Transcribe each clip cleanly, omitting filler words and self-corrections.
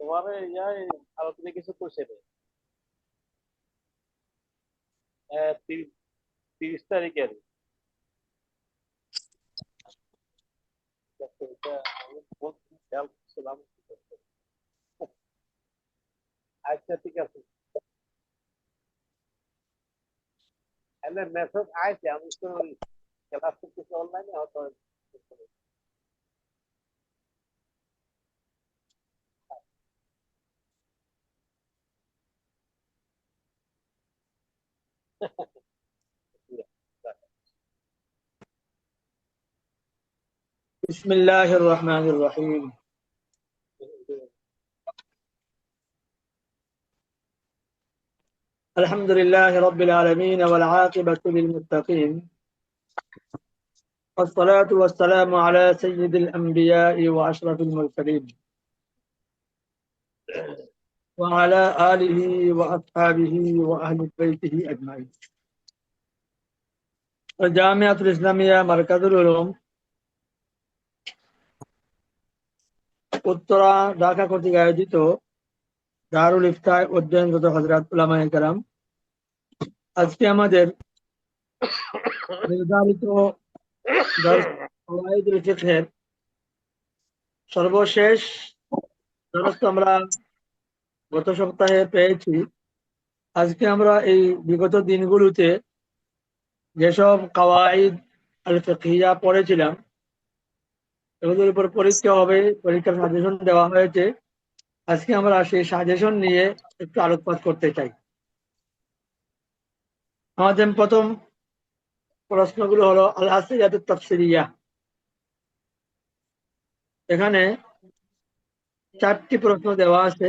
তোমার আলোচনা কিছু করছে রে। 30 তারিখে আর কি। এটা আমি খেয়াল করছিলাম। আচ্ছা ঠিক আছে। মেসেজ আইছে, আমি তো ক্লাস করতেছি অনলাইনে, হয়তো بسم الله الرحمن الرحيم الحمد لله رب العالمين والعاقبة للمتقين والصلاة والسلام على سيد الأنبياء وأشرف المرسلين وعلى آله وأصحابه وأهل بيته أجمعين الجامعة الإسلامية مركز العلوم উত্তরা ঢাকা কর্তৃক আয়োজিত দারুল ইফতায় অধ্যয়নরত হযরত উলামায়ে কেরাম, আজকে আমাদের নির্ধারিত দর্স ফাওয়াইদুল ফিকহের সর্বশেষ দর্স আমরা গত সপ্তাহে পেয়েছি। আজকে আমরা এই বিগত দিনগুলোতে যেসব কাওয়াইদ আল ফিকহিয়া পড়েছিলাম, এগুলোর উপর পরীক্ষা হবে, পরীক্ষার সাজেশন দেওয়া হয়েছে। আজকে আমরা সেই সাজেশন নিয়ে একটু আলোকপাত করতে চাই। আমাদের প্রথম প্রশ্নগুলো হলো আল আসইলাতুত তাফসিরিয়া। এখানে 4টি প্রশ্ন দেওয়া আছে,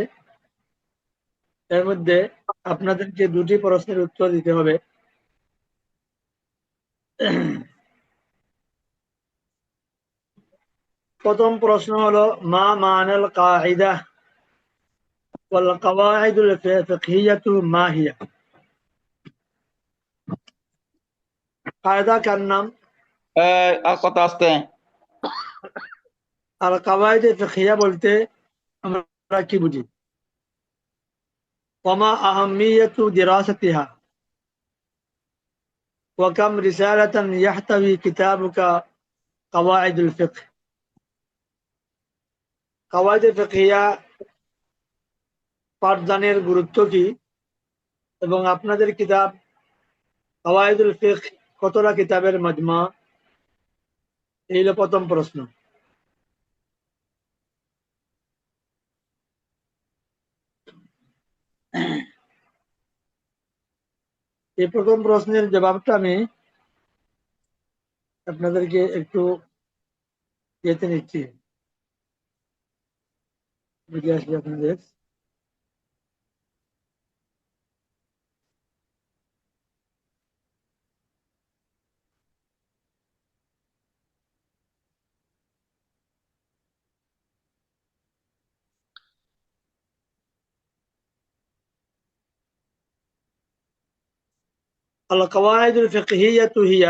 এর মধ্যে আপনাদেরকে 2টি প্রশ্নের উত্তর দিতে হবে। প্রথম প্রশ্ন হলো মা মানাল কায়দা ওয়াল কাওয়াইদুল ফিকহিয়াতু মা হিয়া। কায়দা কার নাম আর কথা আসতে আর কাওয়াইদ ফিকহিয়া বলতে আমরা কি বুঝি? ওমা আহাম্মিয়াতু দিরাসাতিহা ওয়া কাম রিসালাতান ইয়াহতাওয়ি কিতাবুকা কাওয়াইদুল ফিকহ। কাওয়াইদ ফিকহিয়া পাঠদানের গুরুত্ব কি এবং আপনাদের কিতাব কাওয়াইদুল ফিকহ কতটা কিতাবের মজমা? এই হলো প্রথম প্রশ্ন। এই প্রথম প্রশ্নের জবাবটা আমি আপনাদেরকে একটু দিতে নিচ্ছি, বুঝে আসবে আপনাদের। القواعد الفقهية هي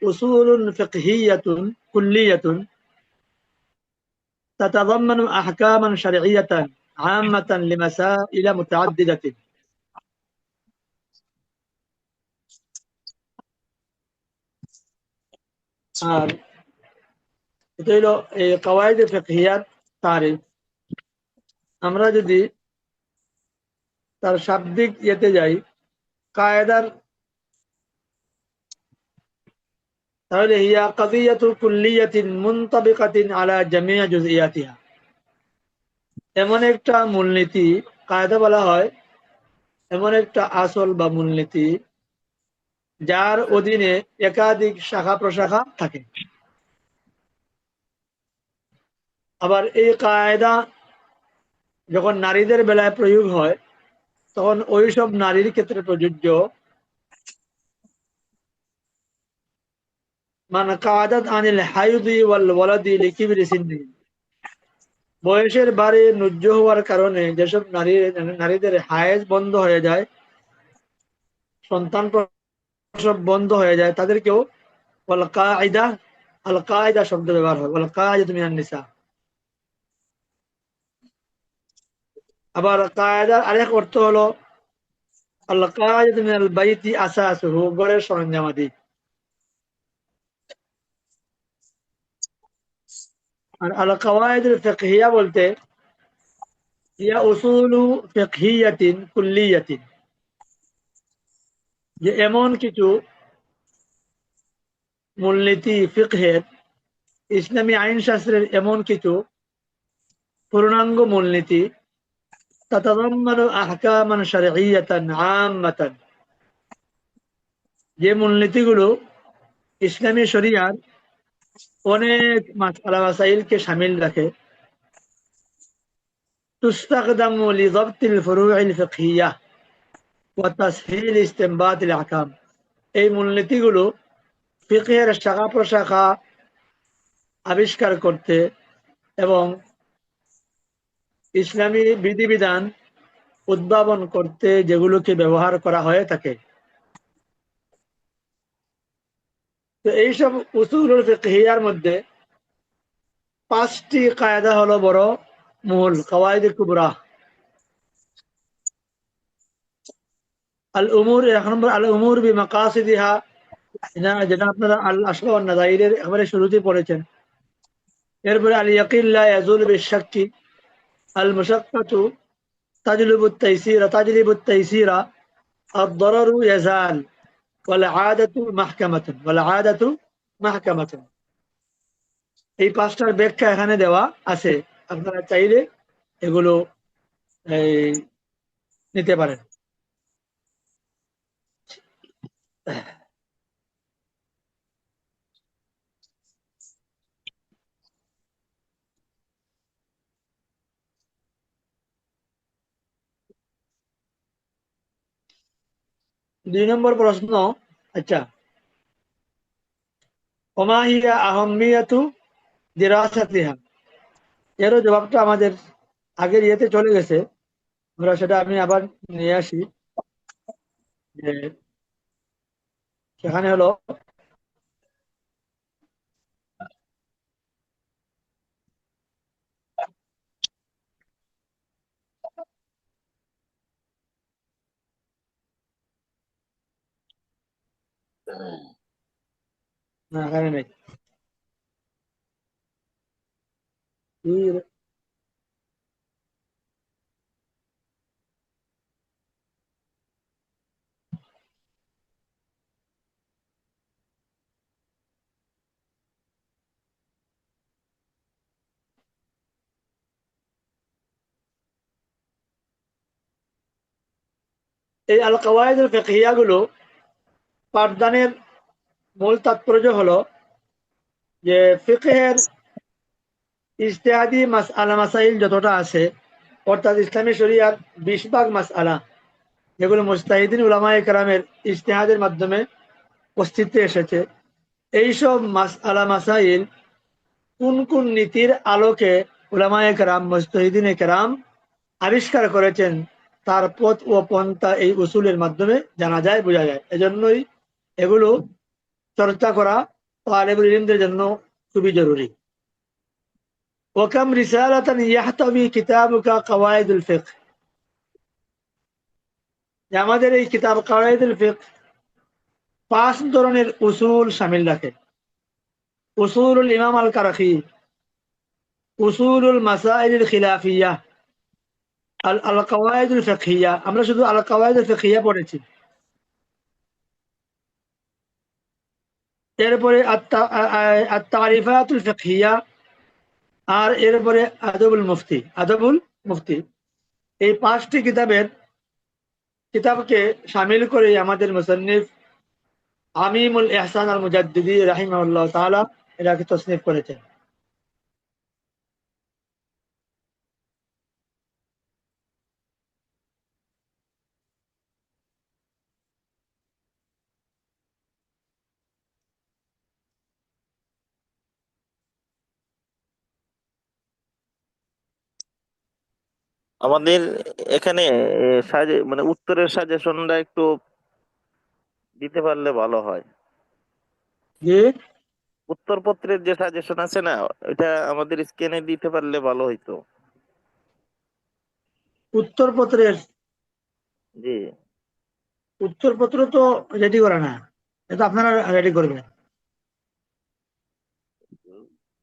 أصول فقهية كلية تتضمن أحكاما شرعية عامة لمسائل متعددة. আর এটা হলো এই কাওয়াইদ ফিকহিয়ার তারিফ। আমরা যদি তার শাব্দিক ইয়েতে যাই, কায়দার, তাহলে হিয়া কাদিয়াতু কুল্লিয়াতিন মুনতাবিকাতিন আলা জামিয়া জুযইয়াতিহা। এমন একটা মূলনীতি, কায়দা বলা হয় এমন একটা আসল বা মূলনীতি যার অধীনে একাধিক শাখা প্রশাখা থাকে। আবার এই কায়দা যখন নারীদের বেলায় প্রয়োগ হয়, তখন ওইসব নারীর ক্ষেত্রে প্রযোজ্য। মান কাদাত আনিল হাইদি ওয়াল ওয়ালাদি লিকিবরি সিন্নি। বয়সের বাড়ি নুজ্জ হওয়ার কারণে যেসব নারীদের হায়েজ বন্ধ হয়ে যায়, সন্তান প্রসব বন্ধ হয়ে যায়, তাদেরকেও ওয়াল কায়দা, আল কায়দা শব্দ ব্যবহার হয়। ওয়াল কায়দাতু মিনান নিসা। আবার কায়দার আরেক অর্থ হলো আল কায়দা মিনাল বাইতি আসাসুহু, ঘরের সরঞ্জামাদি। আর আল কাওয়াইদুল ফিকহিয়া বলতে ইয়া উসুলু ফিকহিয়াতিন কুল্লিয়াতিন, যে এমন কিছু মূলনীতি ফিকহের, ইসলামী আইন শাস্ত্রের এমন কিছু পূর্ণাঙ্গ মূলনীতি তাতাদাম্মানু আহকামান শারঈয়াতান আম্মাতান, যে মূলনীতিগুলো ইসলামী শরিয়ার অনেক মাসআলা মাসাইলকে শামিল রাখে। তুস্তাখদামু লিযাবতিল ফুরুইল ফিকহিয়াহ ওয়া তাসহীল ইসতিনবাতিল আহকাম, এই মূলনীতিগুলো ফিকহের শাখা প্রশাখা আবিষ্কার করতে এবং ইসলামী বিধিবিধান উদ্ভাবন করতে যেগুলোকে ব্যবহার করা হয়ে থাকে। তো এইসব উসুলুল ফিকহিয়ার মধ্যে 5টি কায়দা হলো বড় মূল কাওয়াইদে কুবরা। আল উমুর, এক নম্বর আল উমুর বিমাকাসিদিহা, যেটা আপনারা আল আসল ওয়ান নাযাইরের একেবারে শুরুতেই পড়েছেন। এরপরে আল ইয়াকিন লা ইয়াজুল বিশাক্কি, আল মুশাক্কাতু তাজলিবুত তাইসিরা তাজলিবুত তাইসিরা, আদ-দারারু ইয়াজাল, ওয়াল আদাতু মাহকামাতুন ওয়াল আদাতু মাহকামাতুন। এই 5টার ব্যাখ্যা এখানে দেওয়া আছে, আপনারা চাইলে এগুলো এই, নিতে পারেন। দুই নম্বর প্রশ্ন, আচ্ছা, ওমা হিয়া আহম্মিয়াতু দিরাসাতিহা, এরও জবাবটা আমাদের আগের ইয়েতে চলে গেছে, আমরা সেটা আমি আবার নিয়ে আসি। যে সেখানে হলো না, এখানে নেই। এই আল কাওয়াইদুল ফিকহিয়া গুলো পাঠদানের মূল তাৎপর্য হলো যে ফিকহের ইজতিহাদি মাসআলা মাসাইল যতটা আছে, অর্থাৎ ইসলামী শরিয়ার 20 ভাগ মাসআলা, যেগুলো মুজতাহিদিন উলামায়ে কেরামের ইজতিহাদের মাধ্যমে অস্তিত্বে এসেছে, এইসব মাসআলা মাসাইল কোন কোন নীতির আলোকে উলামায়ে কেরাম মুজতাহিদিনে কেরাম আবিষ্কার করেছেন, তার পথ ও পন্থা এই উসুলের মাধ্যমে জানা যায়, বোঝা যায়। এজন্যই এগুলো চর্চা করা তালেবুল ইলমদের জন্য খুবই জরুরি। ওয়াকাম রিসালাতান ইয়াহতাবি কিতাবুকা কাওয়াইদুল ফিকহ, যে আমাদের এই কিতাব কাওয়াইদুল ফিকহ 5 ধরনের উসুল শামিল রাখে। উসুলুল ইমাম আল কারাখি, উসুলুল মাসাইলিল খিলাফিয়া, আল কাওয়াইদুল ফিকহিয়া, আমরা শুধু আল কাওয়াইদুল ফিকহিয়া পড়েছি। এরপরে আত-তারিফাতুল ফিকহিয়া, আর এরপরে আদবুল মুফতি, আদবুল মুফতি। এই 5টি কিতাবকে শামিল করে আমাদের মুসান্নিফ আমিমুল ইহসান আল মুজাদ্দিদি রাহিমাহুল্লাহ তাআলা এটাকে তাসনিফ করেছেন। আমাদের এখানে মানে উত্তরের সাজেশনটা একটু দিতে পারলে ভালো হয়। যে উত্তরপত্রের যে সাজেশন আছে না, এটা আমাদের স্ক্যানে দিতে পারলে ভালো হইতো। উত্তরপত্রের জি। উত্তরপত্র তো রেডি করে না, এটা আপনারা রেডি করবেন।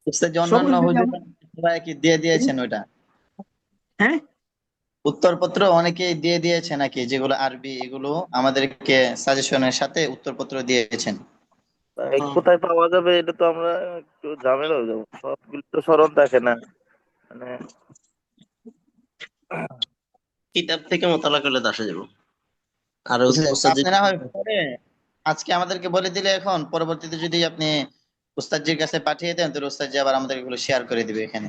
উস্তাদ যে সবুজ অন্যান্য যদি হুজুর আমরা- সবাই কি দিয়ে দিয়েছেন ওইটা হ্যাঁ, উত্তরপত্র অনেকেই দিয়ে দিয়েছে নাকি, যেগুলো আরবি এগুলো আমাদেরকে সাজেশনের সাথে উত্তরপত্র দিয়েছেন? এই কোথায় পাওয়া যাবে এটা তো আমরা একটু ঝামেলা হয়ে যাবো, সবগুলো তো স্মরণ থাকে না, মানে কিতাব থেকে মোতালা করলে তো আসা যাবো। আর উস্তাদ আপনি না হয় পরে আজকে আমাদেরকে বলে দিলে, এখন পরবর্তীতে যদি আপনি উস্তাদজির কাছে পাঠিয়ে দেন, তাহলে উস্তাদজি আবার আমাদের এগুলো শেয়ার করে দিবে এখানে।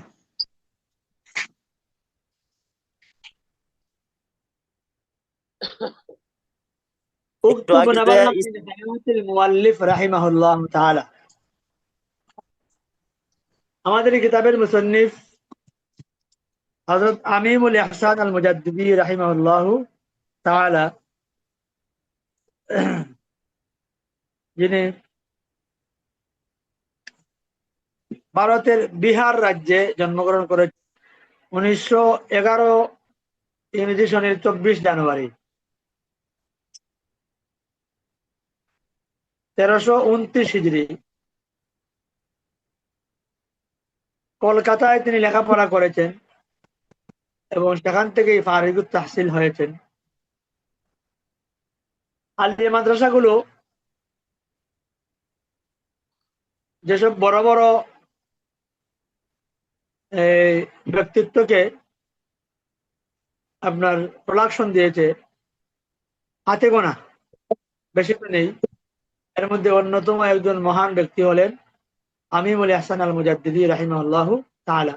একটু اكتب আগে যে نبذة من حياة المؤلف رحمه الله تعالى। আমাদের এই কিতাবের মুসন্নিফ হযরত আমিমুল ইহসান আল মুজাদ্দিদি রাহিমাহুল্লাহ তাআলা, যিনি ভারতের বিহার রাজ্যে জন্মগ্রহণ করে 1911 ইংরেজি সনের 24 জানুয়ারি 1329 হিজরি কলকাতায় তিনি লেখাপড়া করেছেন এবং সেখান থেকেই ফারিগুত তাহসিল হয়েছেন। আলিয়া মাদ্রাসাগুলো যেসব বড় বড় এই ব্যক্তিত্বকে আপনার প্রোডাকশন দিয়েছে, হাতে গোনা, বেশি তো নেই। এর মধ্যে অন্যতম একজন মহান ব্যক্তি হলেন আমিমুল ইহসান আল মুজাদ্দিদি রাহিমাহুল্লাহ তাআলা।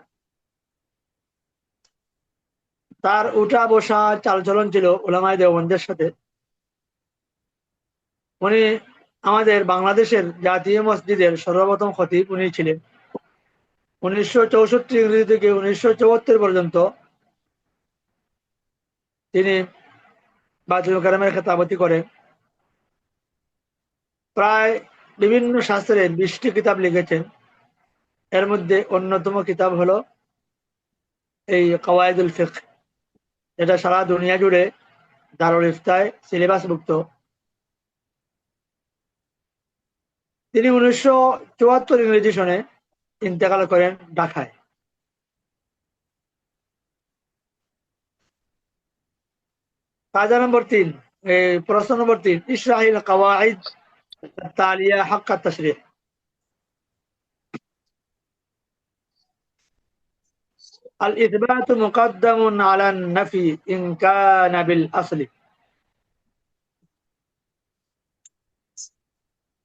তার উঠা বসা চালচলন ছিল উলামায়ে দেওবন্দের সাথে। উনি আমাদের বাংলাদেশের জাতীয় মসজিদের সর্বপ্রথম খতিব উনি ছিলেন। 1964 ইংরেজি থেকে 1974 পর্যন্ত তিনি বায়তুল কারামের খেতাবতি করেন। প্রায় বিভিন্ন শাস্ত্রে 20টি কিতাব লিখেছেন। এর মধ্যে অন্যতম কিতাব হলো এই কওয়াইদুল ফিকহ, এটা সারা দুনিয়া জুড়ে দারুল ইফতায় সিলেবাসভুক্ত। তিনি 1974 ইংরেজি সনে ইন্তেকাল করেন ঢাকায়। কায়দা নম্বর 3, প্রশ্ন নম্বর 3, ইশরাহিল কওয়াইদ التالية حق التشريح। الإثبات مقدم على النفي إن كان بالأصل।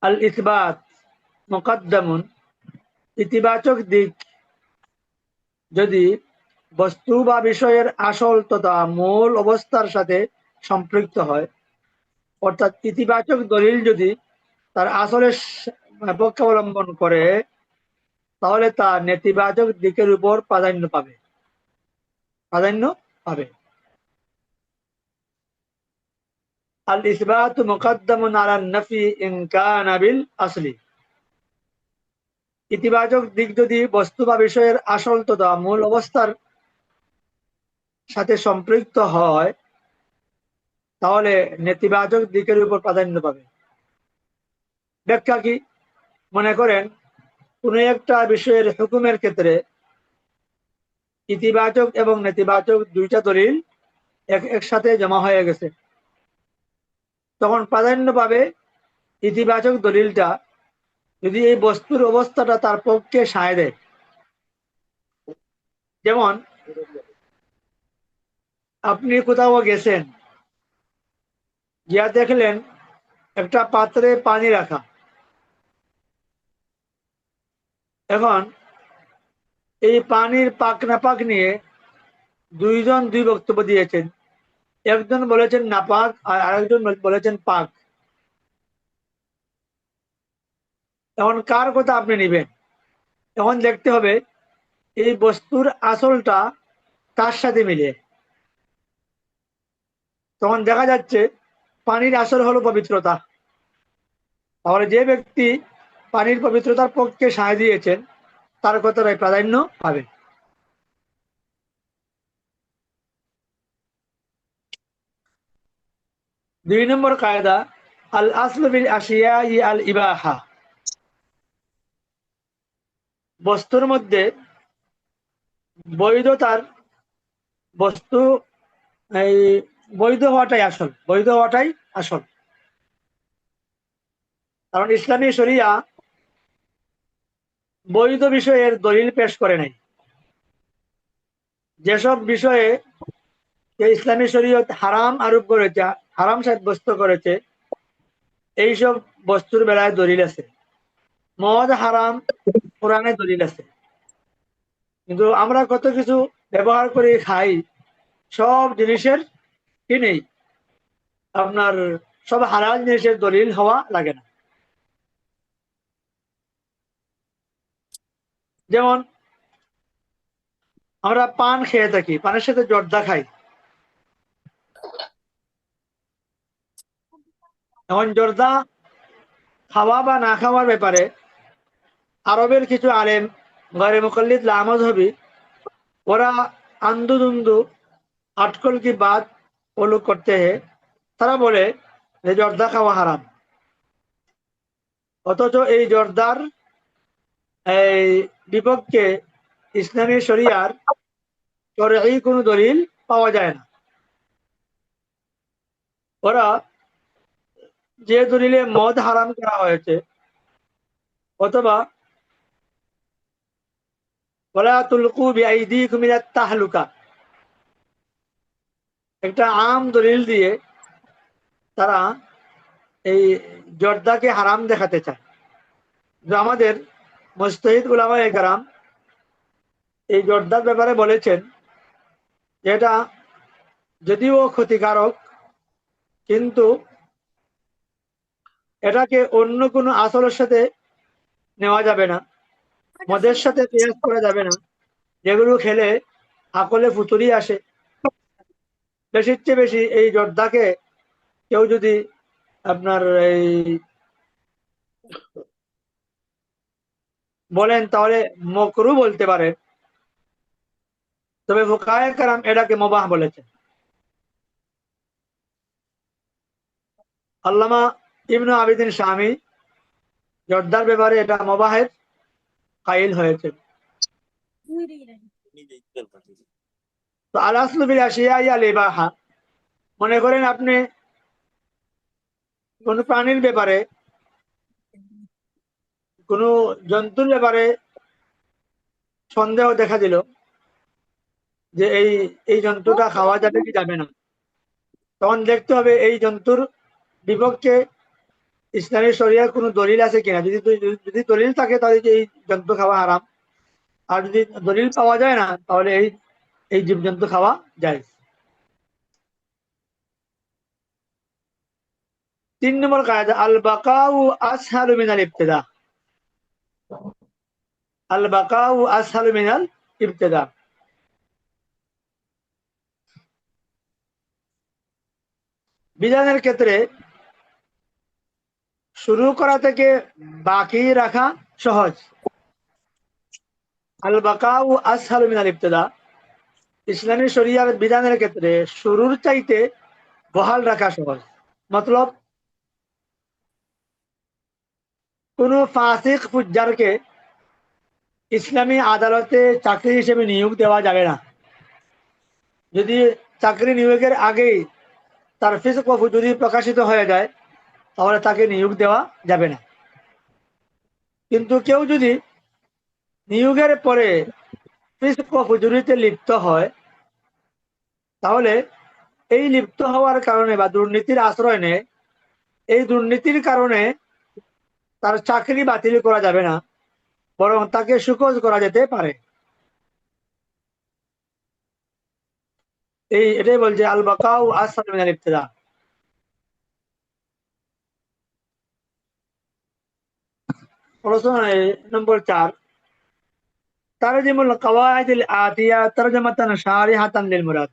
الإثبات مقدم ইতিবাচক দিক যদি বস্তু বা বিষয়ের আসল তথা মূল অবস্থার সাথে সম্পৃক্ত হয়, অর্থাৎ ইতিবাচক দলিল যদি তার আসলের পক্ষে অবলম্বন করে, তাহলে তা নেতিবাচক দিকের উপর প্রাধান্য পাবে। আল ইসবাত মুকদ্দামুন আলা নাফি ইন কানা বিল আসলি। ইতিবাচক দিক যদি বস্তু বা বিষয়ের আসল তথা মূল অবস্থার সাথে সম্পৃক্ত হয়, তাহলে নেতিবাচক দিকের উপর প্রাধান্য পাবে। ব্যাখ্যা কি? মনে করেন কোন একটা বিষয়ের হুকুমের ক্ষেত্রে ইতিবাচক এবং নেতিবাচক দুইটা দলিল একসাথে জমা হয়ে গেছে, তখন প্রাধান্য পাবে ইতিবাচক দলিলটা যদি এই বস্তুর অবস্থাটা তার পক্ষে সায় দেয়। যেমন আপনি কোথাও গেছেন, গিয়া দেখলেন একটা পাত্রে পানি রাখা। এখন এই পানির পাক না পাক নিয়ে দুইজন দুই বক্তব্য দিয়েছেন। একজন বলেছেন নাপাক আর আরেকজন বলেছেন পাক। এখন কার কথা আপনি নেবেন? এখন দেখতে হবে এই বস্তুর আসলটা তার সাথে মিলে। তখন দেখা যাচ্ছে পানির আসল হলো পবিত্রতা। তাহলে যে ব্যক্তি পানির পবিত্রতার পক্ষে সায় দিয়েছেন তার কথাটাই প্রাধান্য পাবে। দুই নম্বর কায়দা আল আসলু বিল আশিয়াই আল ইবাহা, বস্তুর মধ্যে বৈধতার বস্তু এই বৈধ হওয়াটাই আসল, বৈধ হওয়াটাই আসল। কারণ ইসলামী শরিয়া বৈধ বিষয়ের দলিল পেশ করে নাই। যেসব বিষয়ে ইসলামী শরীয়ত হারাম আরোপ করেছে, হারাম সাব্যস্ত করেছে, এইসব বস্তুর বেলায় দলিল আছে। মদ হারাম, কোরআনে দলিল আছে। কিন্তু আমরা কত কিছু ব্যবহার করে খাই, সব জিনিসের কি নেই, আপনার সব হালাল জিনিসের দলিল হওয়া লাগে না। যেমন আমরা পান খেয়ে থাকি, পানের সাথে জর্দা খাই। এখন জর্দা খাওয়া বা না খাওয়ার ব্যাপারে আরবের কিছু আলেম গয়রে মুকাল্লিদ লা মাযহাবী, ওরা আন্দু দুন্দু আটকল কি বাত वो लोग করতে हैं, তারা বলে যে জর্দা খাওয়া হারাম। অথচ এই জর্দার এই বিপক্ষে ইসলামী শরিয়ার শরঈ কোনো দলিল পাওয়া যায় না। ওরা যে দলিলে মদ হারাম করা হয়েছে, অথবা ওয়ালা তুলকু বিআইদিকুম ইলাত তাহলুকা, একটা আম দলিল দিয়ে তারা এই জর্দাকে হারাম দেখাতে চায়। যে আমাদের মুজতাহিদ উলামায়ে কেরাম এই জর্দার ব্যাপারে বলেছেন যে এটা যদিও ক্ষতিকারক, কিন্তু এটাকে অন্য কোনো আসলের সাথে নেওয়া যাবে না, মদের সাথে পেঁয়াজ করা যাবে না, যেগুলো খেলে আকলে ফুতুরি আসে। বেশির চেয়ে বেশি এই জর্দাকে কেউ যদি আপনার এই বলেন তাহলে মকরু বলতে পারেন, তবে ফুকায়ে কেরাম এটাকে মুবাহ বলেছেন। আল্লামা ইবনু আবিদিন শামী জর্দার ব্যাপারে এটা মুবাহের কাইল হয়েছে। তো আল আসলু বিল আশিয়াই আল ইবাহা, মনে করেন আপনি কোন প্রাণীর ব্যাপারে, কোন জন্তুর ব্যাপারে সন্দেহ দেখা দিল যে এই এই জন্তুটা খাওয়া যাবে কি যাবে না, তখন দেখতে হবে এই জন্তুর বিপক্ষে ইসলামী শরিয়ার কোনো দলিল আছে কিনা। যদি যদি দলিল থাকে তাহলে এই জন্তু খাওয়া হারাম, আর যদি দলিল পাওয়া যায় না তাহলে এই এই জীবজন্তু খাওয়া যায়। 3 নম্বর কায়দা আল বাকাউ আসহালু মিনাল ইবতিদা, আল বাকাউ আসহালু মিনাল ইবতিদা। বিধানের ক্ষেত্রে শুরু করা থেকে বাকি রাখা সহজ। আল বাকাউ আসহালু মিনাল ইবতিদা, ইসলামী শরিয়ার বিধানের ক্ষেত্রে শুরুর চাইতে বহাল রাখা সহজ। মতলব কোন ফাসিক ফুজ্জারকে ইসলামী আদালতে চাকরি হিসেবে নিয়োগ দেওয়া যাবে না। যদি চাকরি নিয়োগের আগেই তার ফিসক ও ফুজুরি প্রকাশিত হয়ে যায় তাহলে তাকে নিয়োগ দেওয়া যাবে না। কিন্তু কেউ যদি নিয়োগের পরে ফিসক ও ফুজুরিতে লিপ্ত হয়, তাহলে এই লিপ্ত হওয়ার কারণে বা দুর্নীতির আশ্রয় নেয়, এই দুর্নীতির কারণে তার চাকরি বাতিল করা যাবে না, বরং তাকে সুকোজ করা যেতে পারে। এটাই বলছে আল বাকাউ আসহালু মিনাল ইবতিদা। প্রশ্ন নম্বর 4, তারজিমুল কাওয়াইদিল আতিয়া তারজামাতান শারিহাতান লিল মুরাদ।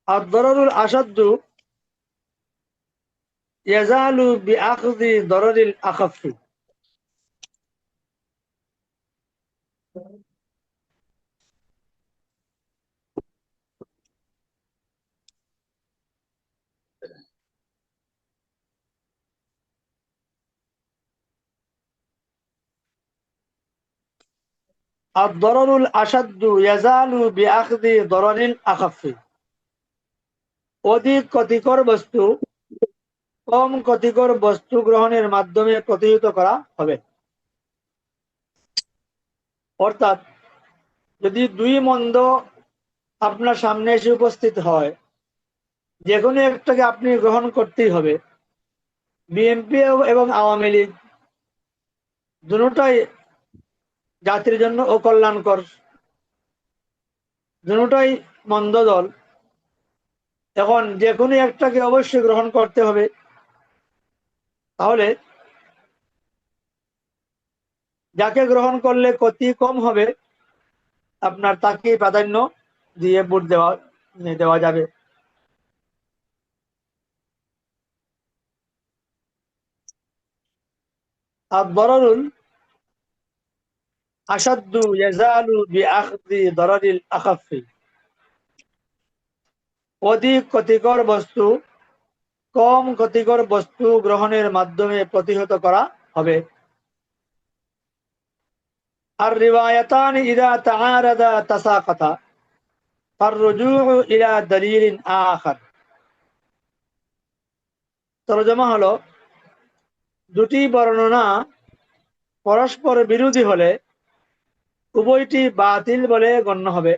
الضرر الأشد ইয়াজালু বিআখযি দরারিল আখাফি। আদ-দরারুল আশাদ্দু ইয়াজালু বিআখযি দরারিল আখাফি। অধিক ক্ষতিকর বস্তু কম ক্ষতিকর বস্তু গ্রহণের মাধ্যমে প্রতিহত করা হবে। অর্থাৎ যদি দুই মন্দ আপনার সামনে এসে উপস্থিত হয়, যে কোনো একটাকে আপনি গ্রহণ করতেই হবে। বিএনপি এবং আওয়ামী লীগ দুটোটাই জাতির জন্য অকল্যাণকর, দুটোটাই মন্দ দল। এখন যে কোনো একটাকে অবশ্যই গ্রহণ করতে হবে। তাহলে যাকে গ্রহণ করলে ক্ষতি কম হবে আপনার তাকে প্রাধান্য দিয়ে ভোট দেওয়া যাবে। আদ-দরারুল আশাদ্দু ইয়াজালু বিআখযি দরারিল আখাফি। অধিক ক্ষতিকর বস্তু কম ক্ষতিকর বস্তু গ্রহণের মাধ্যমে প্রতিহত করা হবে। আর রিওয়ায়াতান ইযা তাআরাদা তাসাকাতা ফাররুজুউ ইলা দালিলিন আখার। তরজমা হলো, দুটি বর্ণনা পরস্পর বিরোধী হলে উভয়টি বাতিল বলে গণ্য হবে,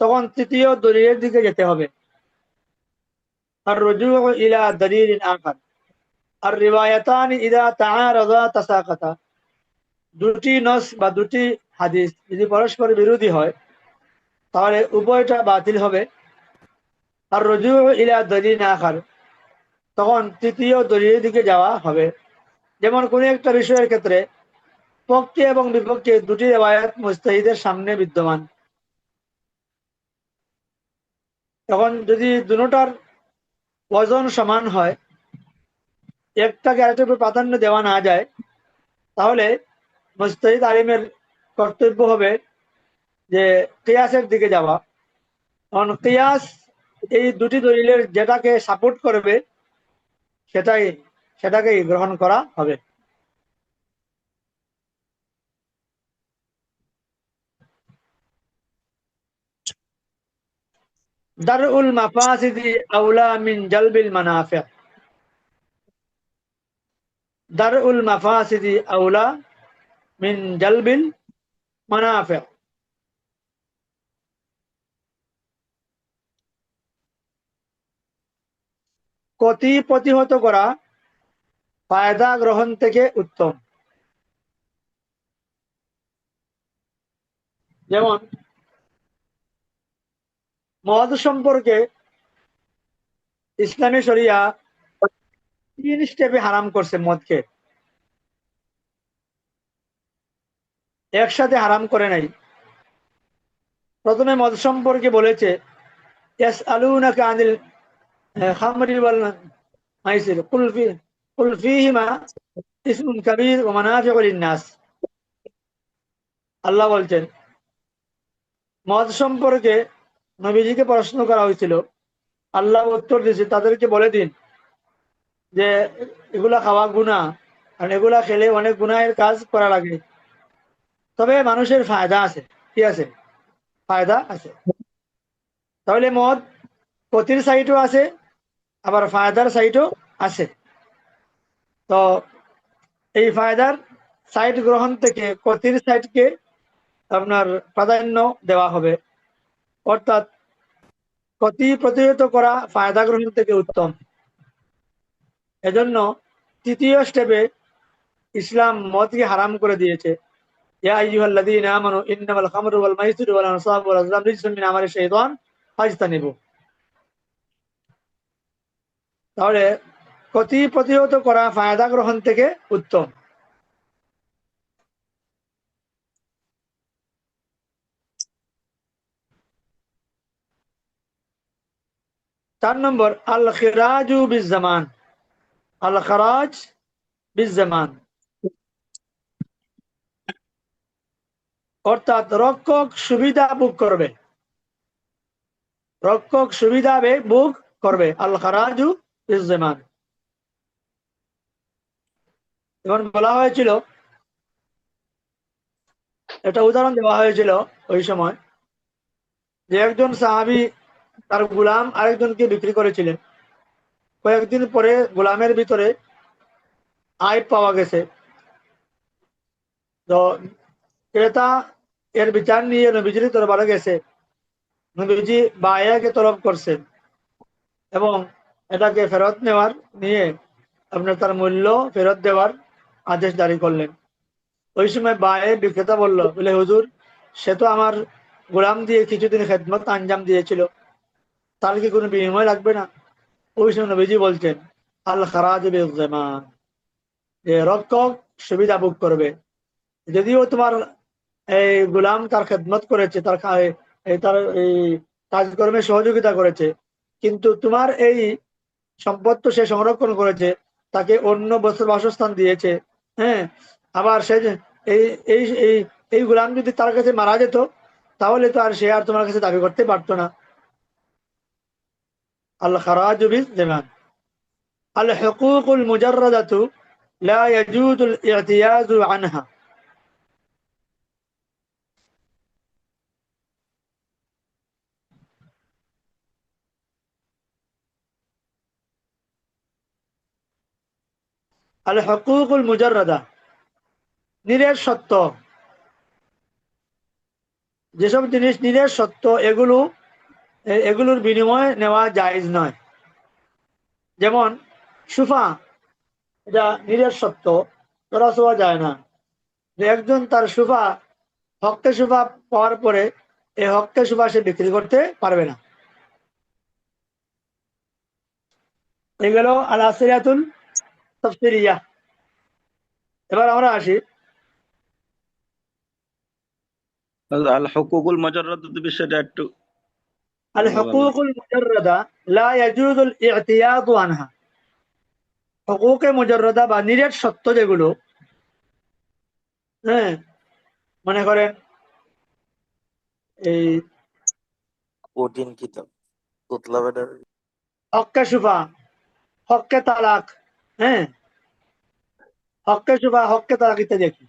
তখন তৃতীয় দলিলের দিকে যেতে হবে। আর রুজুউ ইলা দালিলিন আখার। আর রিওয়ায়াতান ইযা তাআরাদা তাসাকাতা, দুটি নস বা দুটি হাদিস যদি পরস্পর বিরোধী হয় তাহলে উভয়টা বাতিল হবে। আর রুজুউ ইলা দালিলিন আখার, তখন তৃতীয় দলিলের দিকে যাওয়া হবে। যেমন কোন একটা বিষয়ের ক্ষেত্রে পক্ষে এবং বিপক্ষে দুটি রিওয়ায়াত মুজতাহিদের সামনে বিদ্যমান। তখন যদি দুটোটার ওজন সমান হয়, একটাকে আরেকটার উপর প্রাধান্য দেওয়া না যায়, তাহলে মুজতাহিদ আলিমের কর্তব্য হবে যে কিয়াসের দিকে যাওয়া। কারণ কিয়াস এই দুটি দলিলের যেটাকে সাপোর্ট করবে সেটাকেই গ্রহণ করা হবে। দারউল মাফাসিদি আউলা মিন জালবিল মানাফি। দারউল মাফাসিদি আউলা মিন জালবিল মানাফি। ক্ষতি প্রতিহত করা ফায়দা গ্রহণ থেকে উত্তম। যেমন মদ সম্পর্কে ইসলামী শরিয়া 3 স্টেপে হারাম করছে মদকে, একসাথে হারাম করে নাই। প্রথমে মদ সম্পর্কে বলেছে ইয়াসআলুনাকা আনিল খামরি ওয়াল মাইসির কুল ফীহিমা ইসমুন কাবীর ওয়া মানাফিউ লিন-নাস। আল্লাহ বলছেন, মদ সম্পর্কে নবীজিকে প্রশ্ন করা হয়েছিল, আল্লাহ উত্তর দিয়েছে তাদেরকে বলে দিন যে এগুলা খাওয়া গুনাহ, আর এগুলা খেলে অনেক গুনাহের কাজ করা লাগে, তবে মানুষের ফায়দা আছে। কি আছে? ফায়দা আছে। তাহলে মদ ক্ষতির সাইডও আছে, আবার ফায়দার সাইডও আছে। তো এই ফায়দার সাইড গ্রহণ থেকে ক্ষতির সাইডকে আপনার প্রাধান্য দেওয়া হবে। অর্থাৎ ক্ষতি প্রতিহত করা ফায়দা গ্রহণ থেকে উত্তম। এজন্য তৃতীয় স্টেপে ইসলাম মদকে হারাম করে দিয়েছে। ইয়া আইয়ুহাল্লাযীনা আমানু ইন্নামাল খামরু ওয়াল মাইসিরু ওয়াল আনসাবু ওয়াল আজলামু রিজসুম মিন আমালি শাইতান ফাজতানিবু। তাহলে ক্ষতি প্রতিহত করা ফায়দা গ্রহণ থেকে উত্তম। 4 নম্বর আল খিরাজু বিজ্জামান, আল খারাজ বিজ্জামান, অর্থাৎ রক্ষক সুবিধা ভোগ করবে, রক্ষক সুবিধা ভোগ করবে, আল খারাজু বিজ্জামান। এখন বলা হয়েছিল, একটা উদাহরণ দেওয়া হয়েছিল ওই সময়, যে একজন সাহাবী তার গোলাম আরেকজনকে বিক্রি করেছিলেন। কয়েকদিন পরে গোলামের ভিতরে আইব পাওয়া গেছে। তো ক্রেতা এর বিচার নিয়ে নবীজির দরবারে গেছে। নবীজি বায়াকে তলব করছেন এবং এটাকে ফেরত নেওয়ার নিয়ে আপনার তার মূল্য ফেরত দেওয়ার আদেশ জারি করলেন। ওই সময় বায়ে বিক্রেতা বলে হুজুর, সে তো আমার গোলাম দিয়ে কিছুদিন খেদমত আঞ্জাম দিয়েছিল, তার কি কোনো বিনিময় লাগবে না? ওই সময় নবীজি বলছেন আল খারাজ বিজ্জামান, যে রক্ষক সুবিধা ভোগ করবে। যদিও তোমার এই গোলাম তার খেদমত করেছে, তার এই কাজকর্মে সহযোগিতা করেছে, কিন্তু তোমার এই সম্পদ তো সে সংরক্ষণ করেছে, তাকে অন্য বস্ত্র বাসস্থান দিয়েছে। হ্যাঁ, আবার সে এই এই এই এই গোলাম যদি তার কাছে মারা যেত, তাহলে তো আর সে আর তোমার কাছে দাবি করতে পারতো না। আল খারাজ বিজ্জামান। আল হুকুকুল মুজাররাদাতু লা ইয়াজুজুল ইতিয়াজু আনহা। আল হুকুকুল মুজাররাদা, নিরেট সত্য, যেসব জিনিস নিরেট সত্য এগুলোর বিনিময় নেওয়া জায়েজ নয়। যেমন সুফা, এটা নিরেট সত্য, ধরা ছোঁয়া যায় না। যে একজন তার সুফা, হককে সুফা পাওয়ার পরে এই হককে সুফা সে বিক্রি করতে পারবে না। এগুলো আল আসিরাতুল তাফসিরিয়া। এবার আমরা আসি আল হুকুকুল মুজাররাদ বিষয়টা একটু আল বললে ভালো হয়। হুকুকুল মুজাররাদা লা ইয়াজুজুল ইতিয়াদু আনহা। হুকুকে মুজাররাদা বা নিরেট সত্য যেগুলো, হ্যাঁ, মনে করেন এই কঠিন কিতাব তোতলা বেটার। হক্কে সুফা, হক্কে তালাক, হ্যাঁ, হক্কে সুফা, হক্কে তালাক ইত্যাদি একই।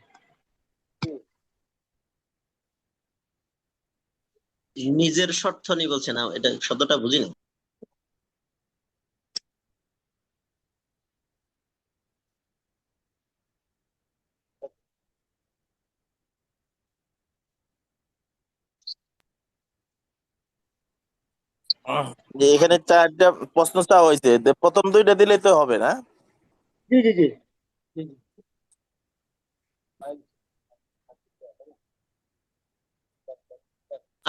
নিজের স্বার্থ নিয়ে বলছে না, এটা শব্দটা বুঝি না। যে এখানে 4টা প্রশ্ন চাওয়া হয়েছে, প্রথম 2টা দিলেই তো হবে না? জি জি জি জি জি।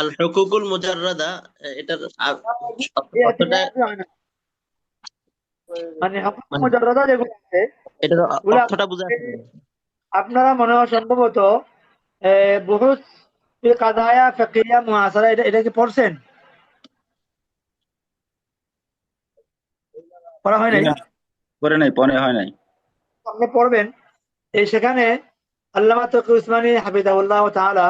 আল হুকুকুল মুজাররাদা, এটার অর্থটা ইতিয়াদু আনহা, মানে হক মানে মুজাররাদা যেগুলো আছে, এটার ওগুলা অর্থটা বোঝা যাচ্ছে না। আপনারা মনে হয় সম্ভবত বহুত কাদায়া ফিকহিয়া মুআসারা এটা কি পড়ছেন? পড়া হয় নাই? না, পরে নাই, পরে হয় নাই। আপনি পড়বেন। সেখানে আল্লামা তকি উসমানী হাফিজাহুল্লাহ তাআলা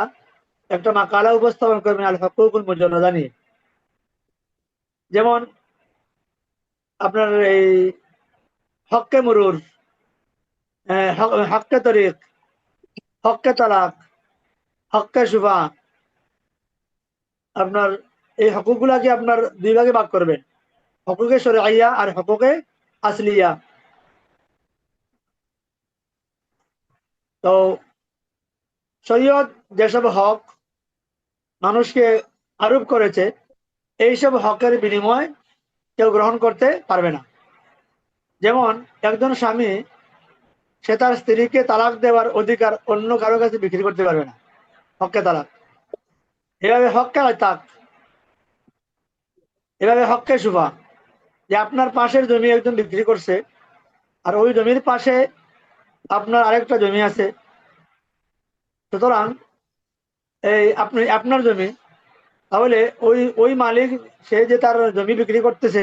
একটা মাকালা উপস্থাপন করবেন আল হুকুকুল মুজাররাদা নিয়ে। যেমন আপনার এই হক্কে মুরুর, হক্কে তরিক, হক্কে তালাক, হক্কে সুফা, আপনার এই হকুকগুলাকে আপনার 2 ভাগে ভাগ করবেন, হকুকে শরঈয়া আর হকুকে আসলিয়া। তো শরীয়ত যেসব হক মানুষকে আরোপ করেছে, এইসব হকের বিনিময় কেউ গ্রহণ করতে পারবে না। যেমন একজন স্বামী, সে তার স্ত্রীকে তালাক দেওয়ার অধিকার অন্য কারো কাছে বিক্রি করতে পারবে না, হককে তালাক। এভাবে হককে তাক, এভাবে হককে সুফা, যে আপনার পাশের জমি একজন বিক্রি করছে, আর ওই জমির পাশে আপনার আরেকটা জমি আছে। সুতরাং এই আপনার জমি, তাহলে ওই ওই মালিক সে যে তার জমি বিক্রি করতেছে,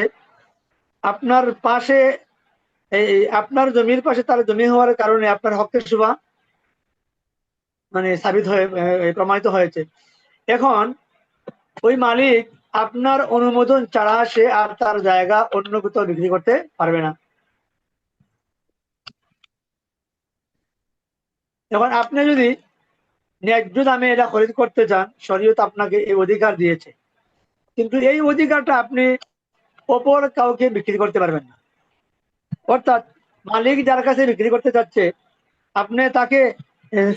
আপনার পাশে আপনার জমির পাশে তার জমি হওয়ার কারণে আপনার হকের সুবা মানে সাবিত হয়ে প্রমাণিত হয়েছে। এখন ওই মালিক আপনার অনুমোদন ছাড়া সে আর তার জায়গা অন্য কোথাও বিক্রি করতে পারবে না। এখন আপনি যদি ন্যায্য দামে এটা খরিদ করতে চান, শরীয়ত আপনাকে এই অধিকার দিয়েছে, কিন্তু এই অধিকারটা আপনি অপর কাউকে বিক্রি করতে পারবেন না। অর্থাৎ মালিক যার কাছে বিক্রি করতে চাচ্ছে, আপনি তাকে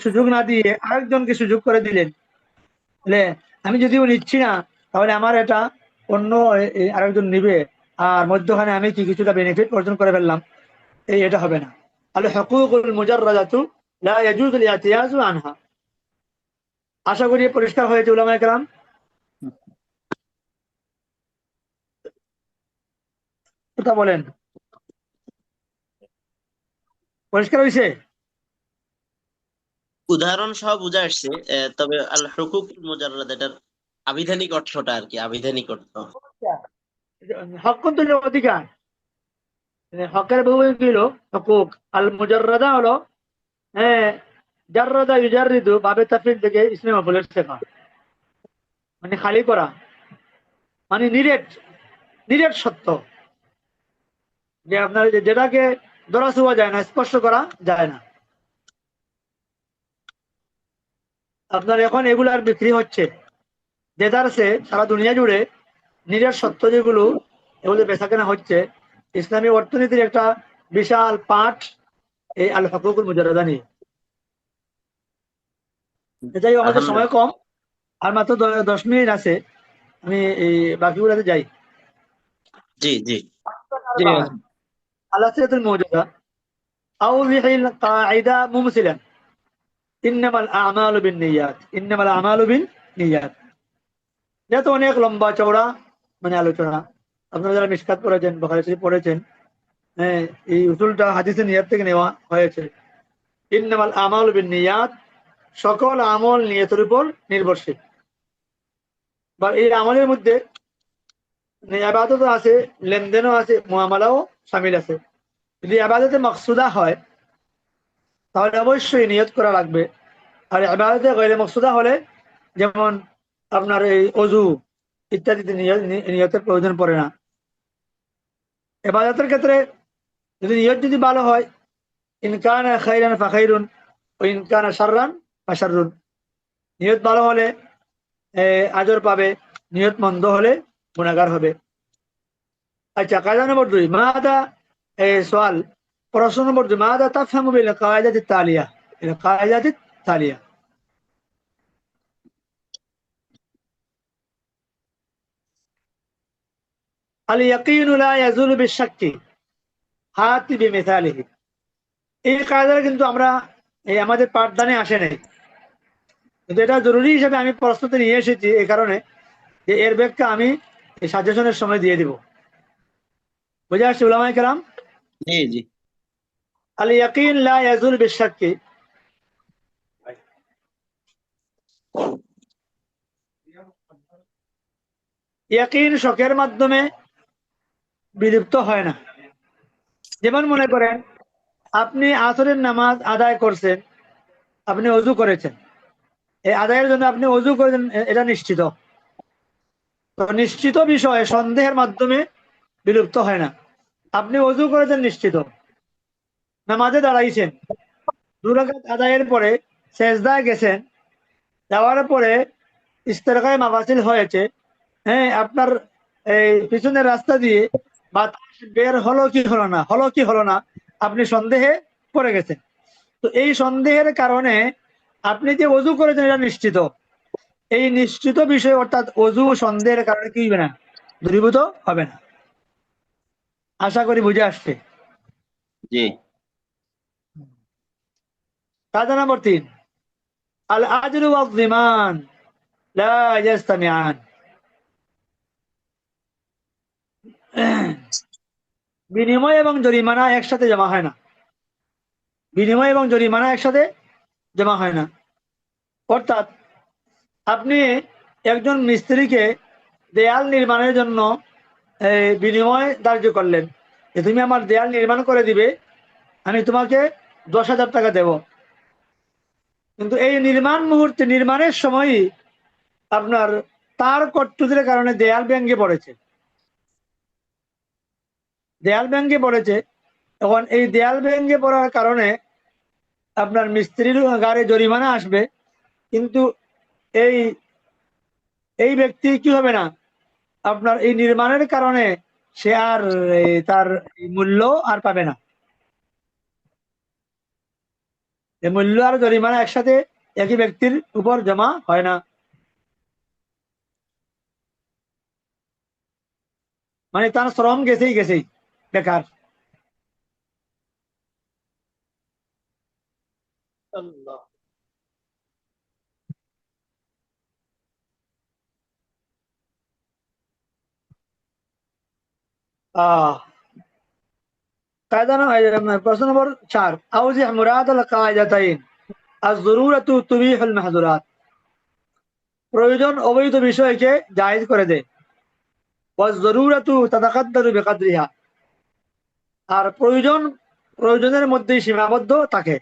সুযোগ না দিয়ে আরেকজনকে সুযোগ করে দিলেন, আমি যদিও নিচ্ছি না, তাহলে আমার এটা অন্য আরেকজন নিবে, আর মধ্যখানে আমি কি কিছুটা বেনিফিট অর্জন করে ফেললাম, এটা হবে না। আল হুকুকুল মুজাররাদাতু লা ইয়াজুজুল ইতিয়াজু আনহা। আশা করি পরিষ্কার হয়েছে উলামায়ে কেরাম। কথা বলেন, পরিষ্কার হয়েছে? উদাহরণ সহ বুঝে আসছে, তবে আল হুকুকুল মুজাররাদ এটার আবিধানিক অর্থটা আর কি, আবিধানিক অর্থ। হক কিন্তু অধিকার, হকের বহু কি হলো হুকুক। আল মুজাররাদা হলো জাররাদা ইউজাররিদু বাবে তাফসীর থেকে ইসমে মাফউলের সিগা, মানে খালি করা, মানে নিরেট সত্য, যে আপনার যেটাকে ধরা ছোঁয়া যায় না, স্পর্শ করা যায় না। আপনার এখন এগুলার বিক্রি হচ্ছে দেদারসে সারা দুনিয়া জুড়ে, নিরেট সত্য যেগুলো, এগুলো বেচা কেনা হচ্ছে। ইসলামী অর্থনীতির একটা বিশাল পাঠ এই আল হুকুকুল মুজাররাদা নিয়ে। যাই হোক, আমাদের সময় কম, আর মাত্র 10 মিনিট আছে, আমি এই বাকিগুলোতে যাই। জি জি আল-আসিলাতুল মাওজুদা আউযিহিল কায়দা মুমসিলান ইন্নামাল আমালু বিন্নিয়াত, ইন্নামাল আমালু বিন্নিয়াত। এটা তো অনেক লম্বা চওড়া মানে আলোচনা। আপনারা যারা মিশকাত পড়েছেন, বুখারী শরীফ পড়েছেন, এই উসুলটা হাদিসে নিয়াত থেকে নেওয়া হয়েছে। ইন্নামাল আমালু বিন্নিয়াত, সকল আমল নিয়তের উপর নির্ভরশীল। বা এই আমলের মধ্যে ইবাদতও আছে, লেনদেনও আছে, মুআমালাও শামিল আছে। যদি ইবাদতে মাকসুদা হয় তাহলে অবশ্যই নিয়ত করা লাগবে। আর ইবাদতে গায়রে মাকসুদা হলে, যেমন আপনার এই ওযু ইত্যাদিতে নিয়তের প্রয়োজন পড়ে না। ইবাদতের ক্ষেত্রে যদি নিয়ত যদি ভালো হয়, ইন কানা খাইরান ফাখাইরুন ওয়া ইন কানা শাররান ফাশাররুন, নিয়ত ভালো হলে আজর পাবে, নিয়ত মন্দ হলে গুনাহগার হবে। আচ্ছা, কায়দা নম্বর 2, মাদা সওয়াল, প্রশ্ন নম্বর 2, মাদা তাফহামু বিল কায়দাতি তালিয়া, বিল কায়দাতি তালিয়া। আল ইয়াকিনু লা ইয়াজুলু বিশ-শাক্কি হাতি বিমিসালিহি। এই কায়দাটা কিন্তু আমরা আমাদের পাঠদানে আসে নাই, কিন্তু এটা জরুরি হিসেবে আমি প্রস্তুতি নিয়ে এসেছি, এই কারণে যে এর ব্যাখ্যা আমি এই সাজেশনের সময় দিয়ে দিব। বুঝে আসছে উলামায়ে কেরাম? জি জি আল ইয়াকিন লা ইয়াজুল বিশ-শাক্কি, ইয়াকিন শকের মাধ্যমে বিলুপ্ত হয় না। যেমন মনে করেন আপনি আসরের নামাজ আদায় করছেন, আপনি ওযু করেছেন, এই আদায়ের জন্য আপনি ওযু করেছেন, এটা নিশ্চিত। তো নিশ্চিত বিষয়ে সন্দেহের মাধ্যমে বিলুপ্ত হয় না। আপনি ওযু করেছেন নিশ্চিত, নামাজে দাঁড়াইছেন, 2 রাকাত আদায়ের পরে সেজদায় গেছেন, যাওয়ার পরে ইস্তেরকায়ে মাফাসিল হয়েছে, আপনার এই পিছনের রাস্তা দিয়ে বাতাস বের হলো কি হলো না, আপনি সন্দেহে পড়ে গেছেন। তো এই সন্দেহের কারণে আপনি যে ওযু করেছেন এটা নিশ্চিত, এই নিশ্চিত বিষয় অর্থাৎ ওযু সন্দেহের কারণে কি হবে না, দূরীভূত হবে না। আশা করি বুঝে আসছে। জি কায়দা নম্বর 3, আল আজরু ওয়াজ যিমান লা ইয়াজতামিআন। বিনিময় এবং জরিমানা একসাথে জমা হয় না, বিনিময় এবং জরিমানা একসাথে জমা হয় না। অর্থাৎ আপনি একজন মিস্ত্রিকে দেয়াল নির্মাণের জন্য বিনিময় ধার্য করলেন যে তুমি আমার দেয়াল নির্মাণ করে দিবে, আমি তোমাকে 10,000 টাকা দেব। কিন্তু এই নির্মাণের সময়ই আপনার তার কট্টুদের কারণে দেয়াল ভেঙে পড়েছে। এখন এই দেয়াল ভেঙে পড়ার কারণে আপনার মিস্ত্রির গাড়ি জরিমানা আসবে, কিন্তু এই এই ব্যক্তি কি হবে না, আপনার এই নির্মাণের কারণে সে আর তার মূল্য আর পাবে না। এই মূল্য আর জরিমানা একসাথে একই ব্যক্তির উপর জমা হয় না। মানে তার শ্রম গেছেই বেকার। আল্লাহ। প্রশ্ন নম্বর 4, আউজি মুরাদ আল কায়দাতাইন আয-যুরুরাতু তুবিহুল মাহযুরাত। প্রয়োজন অবৈধ বিষয়কে জায়েজ করে দেয়। ওয়াজ-যুরুরাতু তাতাকাদ্দারু বিকাদরিহা। আর প্রয়োজনের মধ্যেই সীমাবদ্ধ থাকে।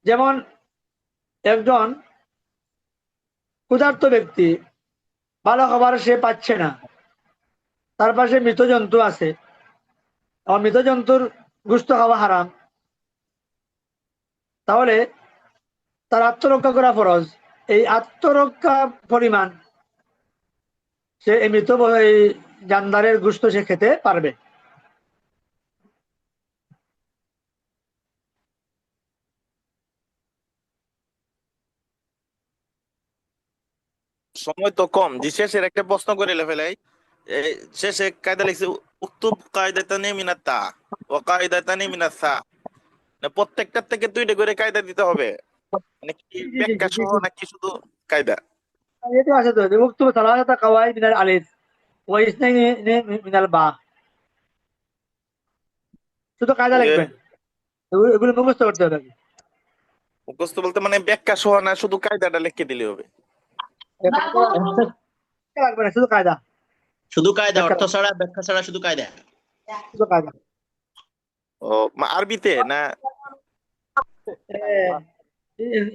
যেমন একজন ক্ষুধার্ত ব্যক্তি, ভালো খাবার সে পাচ্ছে না, তার পাশে মৃত জন্তু আছে, মৃত জন্তুর গোশত খাওয়া হারাম, তাহলে তার আত্মরক্ষা করা ফরজ। এই আত্মরক্ষা পরিমাণ সে এই মৃত এই জানদারের গোশত সে খেতে পারবে। সময় তো কম, যে শেষের একটা প্রশ্ন করে ফেলাই। শেষে কায়দা লিখছে উক্তুব কায়দাতানি মিনাত তা ওয়া কায়দাতানি মিনাস সা। প্রত্যেকটার থেকে 2টা করে কায়দা দিতে হবে, মানে কি ব্যাখ্যা সহ নাকি শুধু কায়দা? এটা আছে তো, উক্তুব সালাসাতা কাওয়াইদ মিনাল আলিফ ওয়া ইসনাইনি মিনাল বা। শুধু কায়দা লিখবেন, এগুলো মুখস্থ করতে হবে। মুখস্থ বলতে মানে ব্যাখ্যা সহ না, শুধু কায়দাটা লিখে দিলে হবে? লাগবে না, শুধু কায়দা। শুধু কায়দা, অর্থ ছাড়া, ব্যাখ্যা ছাড়া, শুধু কায়দা। শুধু কায়দা। ও আরবিতে না?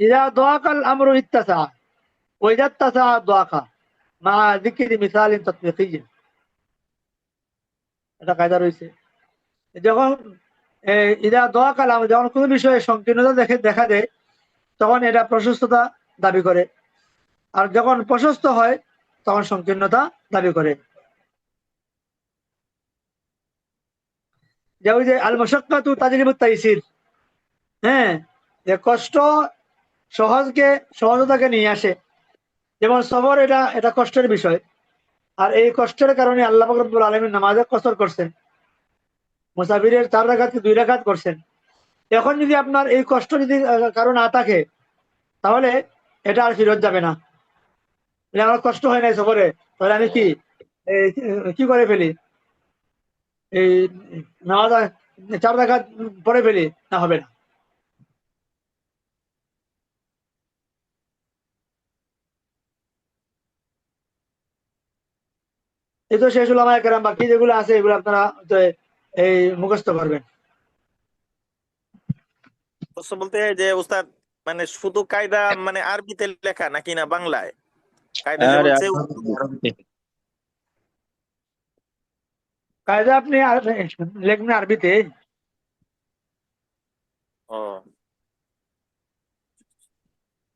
ইযা দাকাল আমরু ইত্তাসা ওয়া ইযা ইত্তাসা দাকা মা যিকরি মিসালিন তাতবিকিয়্যিন। এটা কায়দা রয়েছে। যখন ইযা দাকাল আমরু, যখন কোনো বিষয়ে সংকীর্ণতা দেখা দেয় তখন এটা প্রশস্ততা দাবি করে, আর যখন প্রশস্ত হয় তখন সংকীর্ণতা দাবি করে। যেমন যে আল মাশাক্কাতু তাজরিবুত তাইসির, হ্যাঁ, যে কষ্ট সহজতাকে নিয়ে আসে। যেমন সবর, এটা কষ্টের বিষয়, আর এই কষ্টের কারণে আল্লাহ পাক রব্বুল আলামিন নামাজে কসর করছেন, মুসাফিরের 4 রাকাতকে 2 রাকাত করছেন। এখন যদি আপনার এই কষ্ট যদি কারো না থাকে, তাহলে এটা আর ফিরত যাবে না। আমার কষ্ট হয় নাই সফরে, তাহলে আমি কি করে ফেলি, এই নামাজ 4 রাকাত পড়ে ফেলি, না, হবে না। এই তো শেষ হলো আমার কেরাম, বাকি যেগুলো আছে এগুলো আপনারা এই মুখস্থ করবেন। প্রশ্ন বলতে যে উস্তাদ, মানে শুধু কায়দা মানে আরবিতে লেখা নাকি না বাংলায়? কায়দা যে আরে বলছে আরবিতে। কায়দা আপনি লিখবেন আরবিতে। ও,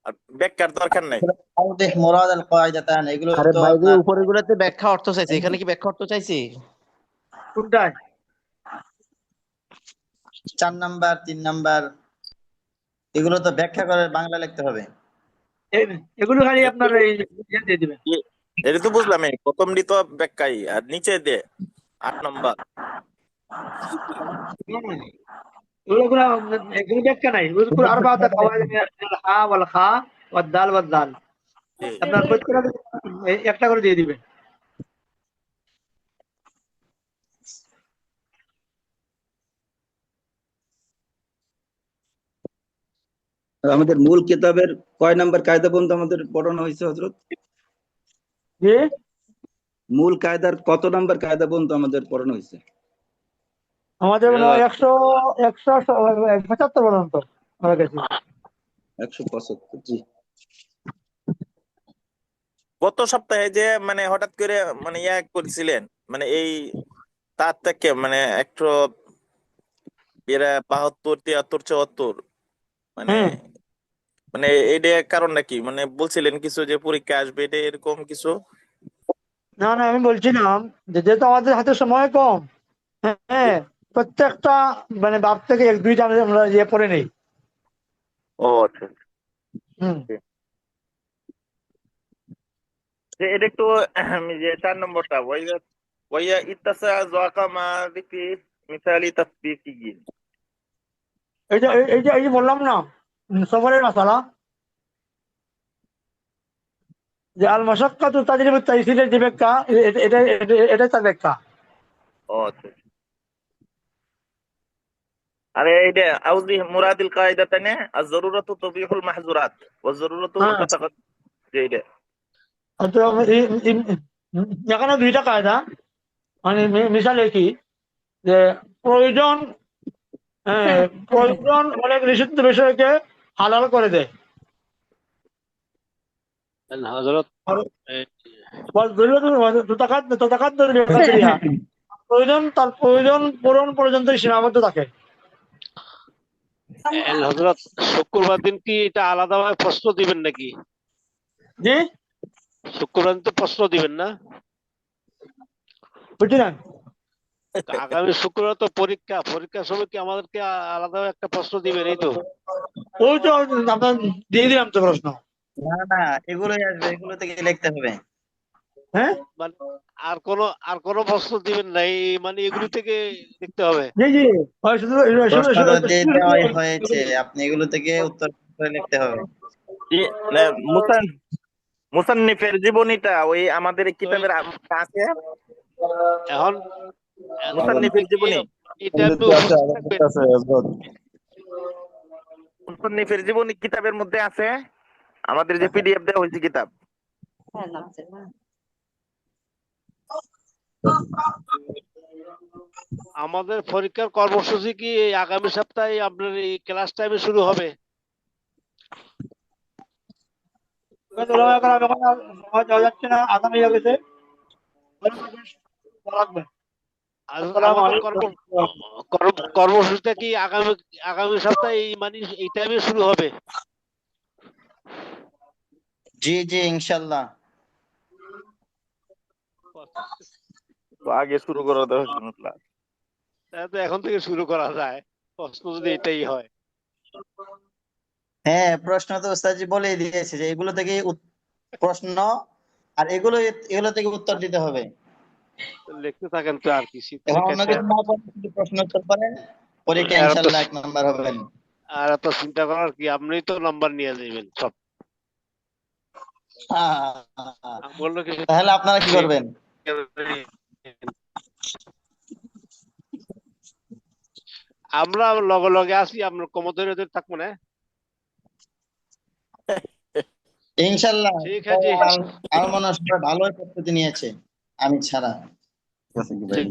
আর ব্যাখ্যার দরকার নাই? আউদিহ মুরাদ আল কায়দাতান, এগুলো আরে তো ভাই যে আপনার উপরের গুলাতে ব্যাখ্যা অর্থ চাইছে, এখানে কি ব্যাখ্যা অর্থ চাইছি? কোনটায়? 4 নাম্বার 3 নাম্বার, এগুলো তো ব্যাখ্যা করে বাংলা লিখতে হবে। এগুলো খালি আপনার এই দিয়ে দিবেন। এটা তো বুঝলাম, প্রথম তো ব্যাখ্যাই, আর নিচে দে 8 নম্বর এগুলো ব্যাখ্যা নাই, উযকুর আরবাআতা কাওয়াইদ মিনাল হা ওয়াল খা ওয়াদ দাল ওয়াদ দাল। জি। আপনার প্রত্যেকটা একটা করে দিয়ে দিবেন। আমাদের মূল কিতাবের কয় নাম্বার কায়দা পর্যন্ত আমাদের পড়ানো হয়েছে হযরত? জি, মূল কায়দার কত নাম্বার কায়দা পর্যন্ত আমাদের পড়ানো হয়েছে? আমাদের মনে হয় 175 পর্যন্ত হয়ে গেছে। 175। জি। গত সপ্তাহে যে মানে হঠাৎ করে মানে ইয়া করেছিলেন, মানে এই তার থেকে মানে একটু এরা 72, 73, 74 মানে হ্যাঁ, মানে এটা কারণ নাকি মানে বলছিলেন কিছু যে পরীক্ষা আসবে, এটা এরকম কিছু? না না, আমি বলছিলাম যে যেহেতু আমাদের হাতে সময় কম, হ্যাঁ, প্রত্যেকটা মানে বাপ থেকে এক দুইটা আমরা ইয়ে পড়ে নেই। ও আচ্ছা। হুম, যে এটা একটু যে 4 নম্বরটা ওয়াইয়া ওয়াইয়া ইত্তাসা যাকা মা যিকরি মিসালি তাসবিকি। এই যে বললাম না, সফরের মাসালা, যে আল মাশাক্কাতু তাজরিবুত তাইসিরের যে ব্যাখ্যা, এটা তার ব্যাখ্যা। ও আচ্ছা। আরে এইটা আউজি মুরাদিল কায়দাতানে আয-যারুরাতু তুবিহুল মাহযুরাত ওয়া যারুরাতু হ্যাঁ, তাতাকাদ, যে এইটা। তো এখানে দুইটা কায়দা, মানে মিশালে কি, যে প্রয়োজন, হ্যাঁ, প্রয়োজন অনেক নিষিদ্ধ বিষয়কে হালাল করে দেয়। হযরত আর তদাকাদ্দুর বিকাদরিহা, প্রয়োজন তার প্রয়োজন পূরণ পর্যন্ত সীমাবদ্ধ থাকে। হযরত শুক্রবার দিন কি এটা আলাদাভাবে প্রশ্ন দিবেন নাকি? জি, শুক্রবার দিন তো প্রশ্ন দিবেন না? বুঝলেন? আগামী শুক্রবার তো পরীক্ষার সময় কি আমাদেরকে আলাদা একটা প্রশ্ন দিবেন, এই তো? ওই তো আপনার দিয়ে দিলাম তো প্রশ্ন। না না, এগুলোই আসবে, এগুলো থেকে লিখতে হবে। হ্যাঁ, মানে আর কোনো প্রশ্ন দিবেন না, মানে এগুলি থেকে দেখতে হবে? জি জি, ওই শুধু প্রশ্ন তো দিয়ে দেওয়াই হয়েছে, আপনি এগুলো থেকে উত্তর করে লিখতে হবে। জি, না, মুসান্নিফের জীবনীটা ওই আমাদের এই কিতাবের মধ্যে আছে। এখন মুসান্নিফের কি জীবনী, এটা একটু উপস্থিত থাকবেন? মুসান্নিফের জীবনী কিতাবের মধ্যে আছে, আমাদের যে পিডিএফ দেওয়া হয়েছে কিতাব। আমাদের পরীক্ষার কর্মসূচি কি এই আগামী সপ্তাহে আপনার এই ক্লাস টাইমে শুরু হবে? সময় দেওয়া যাচ্ছে না, আগামী হয়ে গেছে। আসসালামু আমাদের আলাইকুম। কর্মসূচিটা কি আগামী সপ্তাহে মানে এই টাইমে শুরু হবে? জি জি, ইনশাল্লাহ। তো আগে শুরু করে দেওয়া হয়েছিল ক্লাস। তাহলে তো এখন থেকে শুরু করা যায়, প্রশ্ন যদি এটাই হয়। হ্যাঁ, প্রশ্ন তো ওস্তাদজি বলেই দিয়েছে যে এগুলো থেকে প্রশ্ন, আর এগুলো থেকে উত্তর দিতে হবে। লিখতে থাকেন তো, আর কি এখন অন্য পরীক্ষা কিছু না পড়ে শুধু প্রশ্ন উত্তর করেন, পরীক্ষা আর তো ইনশাল্লাহ 1 নাম্বার হবেন। আর এত চিন্তা করার কি, আপনি তো নাম্বার নিয়ে যাবেন সব। বললো কিছু তাহলে আপনারা কি করবেন? আমরা লগে লগে আসি, আমরা কমোদরে থাকবো না। ইনশাল্লাহ ঠিক আছে। আমার মনে হয় সবাই ভালোই প্রস্তুতি নিয়েছে, আমি ছাড়া। ঠিক